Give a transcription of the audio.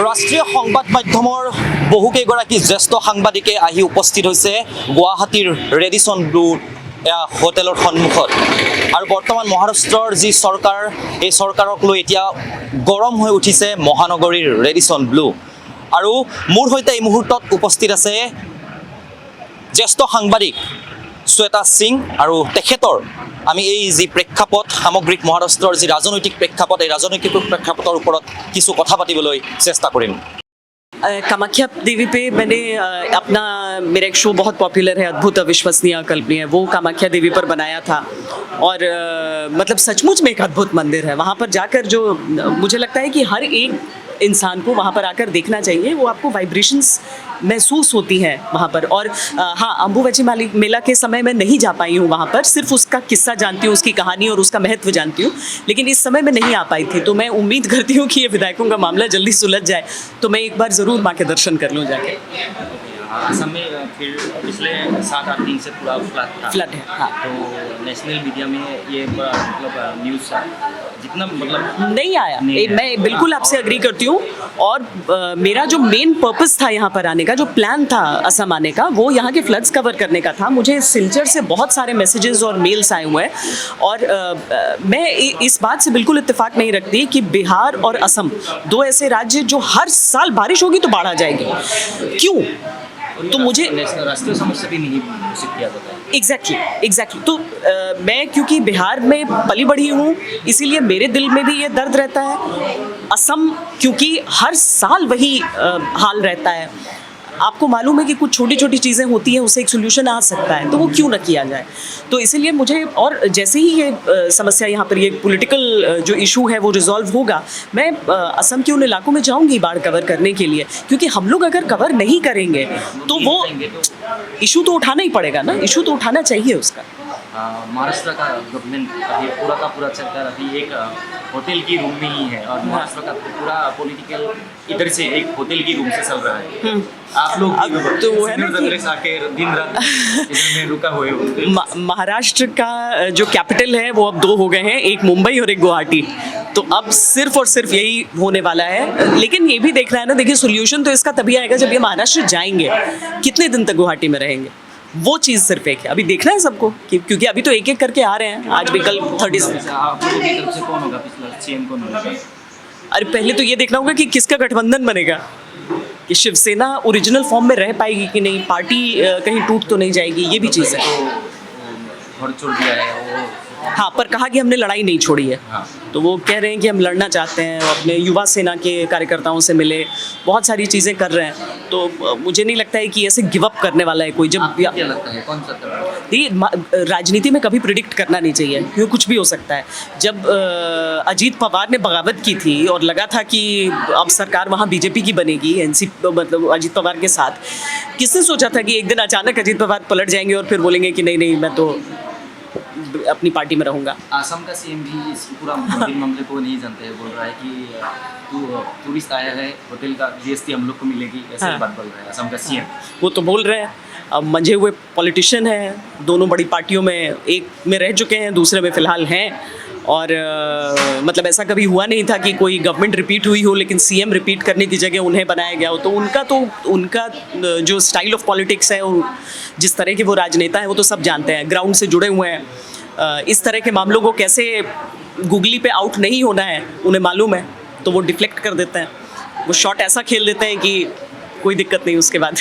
ৰাষ্ট্ৰীয় সংবাদ মাধ্যমৰ বহুকেইগৰাকী জ্যেষ্ঠ সাংবাদিকে আহি উপস্থিত হৈছে গুৱাহাটীৰ ৰেডিসন ব্লু হোটেলৰ সন্মুখত। আৰু বৰ্তমান মহাৰাষ্ট্ৰৰ যি চৰকাৰ, এই চৰকাৰক লৈ এতিয়া গৰম হৈ উঠিছে মহানগৰীৰ ৰেডিসন ব্লু। আৰু মোৰ সৈতে এই মুহূৰ্তত উপস্থিত আছে জ্যেষ্ঠ সাংবাদিক শ্বেতা সিং, আৰু তেখেতৰ আমি এই যি প্ৰেক্ষাপট, সামগ্ৰিক মহাৰাষ্ট্ৰৰ যি ৰাজনৈতিক প্ৰেক্ষাপট, এই ৰাজনৈতিক প্ৰেক্ষাপটৰ ওপৰত কিছু কথা পাতিবলৈ চেষ্টা কৰিম। कामाख्या देवी पे मैंने अपना मेरा एक शो बहुत पॉपुलर है, अद्भुत अविश्वसनीय अकल्पनीय, वो कामाख्या देवी पर बनाया था। और मतलब सचमुच में एक अद्भुत मंदिर है। वहाँ पर जाकर जो मुझे लगता है कि हर एक इंसान को वहाँ पर आकर देखना चाहिए। वो आपको वाइब्रेशंस महसूस होती हैं वहाँ पर। और हाँ, अम्बुबाची मेला के समय मैं नहीं जा पाई हूँ वहाँ पर, सिर्फ उसका किस्सा जानती हूँ, उसकी कहानी और उसका महत्व जानती हूँ, लेकिन इस समय मैं नहीं आ पाई थी। तो मैं उम्मीद करती हूँ कि ये विधायकों का मामला जल्दी सुलझ जाए, तो मैं एक बार ज़रूर माँ के दर्शन कर लूँ जाके। असम में फिर पिछले 7-8 दिन से पूरा फ्लड है। हाँ, तो नेशनल मीडिया में ये मतलब न्यूज़ जितना मतलब नहीं आया। मैं बिल्कुल आपसे अग्री करती हूँ। और मेरा जो मेन पर्पस था यहाँ पर आने का, जो प्लान था असम आने का, वो यहाँ के फ्लड्स कवर करने का था। मुझे सिलचर से बहुत सारे मैसेजेस और मेल्स आए हुए हैं, और मैं इस बात से बिल्कुल इत्तेफाक नहीं रखती कि बिहार और असम दो ऐसे राज्य जो हर साल बारिश होगी तो बाढ़ आ जाएगी। क्यों? तो मुझे राष्ट्रीय समस्या भी नहीं घोषित किया जाता है। एग्जैक्टली। तो मैं क्योंकि बिहार में पली बढ़ी हूँ, इसीलिए मेरे दिल में भी ये दर्द रहता है। असम क्योंकि हर साल वही हाल रहता है। आपको मालूम है कि कुछ छोटी छोटी चीज़ें होती हैं, उससे एक सोल्यूशन आ सकता है, तो वो क्यों ना किया जाए। तो इसीलिए मुझे, और जैसे ही ये समस्या यहाँ पर, ये पॉलिटिकल जो इशू है वो रिजॉल्व होगा, मैं असम के उन इलाकों में जाऊँगी बाढ़ कवर करने के लिए। क्योंकि हम लोग अगर कवर नहीं करेंगे तो वो इशू तो उठाना ही पड़ेगा ना, इशू तो उठाना चाहिए उसका। महाराष्ट्र का गवर्नमेंट अभी पूरा का पूरा चलकर अभी एक होटल की रूम में ही है, और महाराष्ट्र का पूरा पॉलिटिकल इधर से एक होटल की रूम से चल रहा है। आप लोग तो वो है ना कि दिन रात इधर में रुका हुए हो। महाराष्ट्र का जो कैपिटल है वो अब 2 हो गए हैं, एक मुंबई और एक गुवाहाटी। तो अब सिर्फ और सिर्फ यही होने वाला है। लेकिन ये भी देखना है ना, देखिए सोल्यूशन तो इसका तभी आएगा जब ये महाराष्ट्र जाएंगे। कितने दिन तक गुवाहाटी में रहेंगे, वो चीज़ सिर्फ एक है। अभी देखना है सबको, क्योंकि अभी तो एक एक करके आ रहे हैं, आज भी कल 30। आप लोगों की तरफ से कौन होगा, पिछला सीएम कौन होगा? अरे पहले तो ये देखना होगा कि किसका गठबंधन बनेगा, कि शिवसेना ओरिजिनल फॉर्म में रह पाएगी कि नहीं, पार्टी कहीं टूट तो नहीं जाएगी, ये भी चीज़ है। घर छोड़ दिया है वो। हाँ, पर कहा कि हमने लड़ाई नहीं छोड़ी है। हाँ। तो वो कह रहे हैं कि हम लड़ना चाहते हैं, अपने युवा सेना के कार्यकर्ताओं से मिले, बहुत सारी चीज़ें कर रहे हैं। तो मुझे नहीं लगता है कि ऐसे गिव अप करने वाला है कोई। जब क्या लगता है कौन सा राजनीति में कभी प्रिडिक्ट करना नहीं चाहिए, क्योंकि कुछ भी हो सकता है। जब अजीत पवार ने बगावत की थी और लगा था कि अब सरकार वहाँ बीजेपी की बनेगी, मतलब अजीत पवार के साथ, किसने सोचा था कि एक दिन अचानक अजीत पवार पलट जाएंगे और फिर बोलेंगे कि नहीं नहीं, मैं तो अपनी पार्टी में रहूँगा। असम का सीएम भी इस पूरा मामले को नहीं जानते हैं, बोल रहा है कि टूरिस्ट आया है, होटल का जीएसटी हम लोग को मिलेगी, ऐसे बात बोल रहा है असम का सीएम। वो तो बोल रहे हैं। अब मंझे हुए पॉलिटिशियन हैं, दोनों बड़ी पार्टियों में, एक में रह चुके हैं, दूसरे में फ़िलहाल हैं। और मतलब ऐसा कभी हुआ नहीं था कि कोई गवर्नमेंट रिपीट हुई हो लेकिन सीएम रिपीट करने की जगह उन्हें बनाया गया हो। तो उनका जो स्टाइल ऑफ पॉलिटिक्स है, जिस तरह के वो राजनेता हैं, वो तो सब जानते हैं, ग्राउंड से जुड़े हुए हैं। इस तरह के मामलों को कैसे गूगली पे आउट नहीं होना है उन्हें मालूम है, तो वो डिफ्लेक्ट कर देते हैं, वो शॉट ऐसा खेल देते हैं कि कोई दिक्कत नहीं उसके बाद।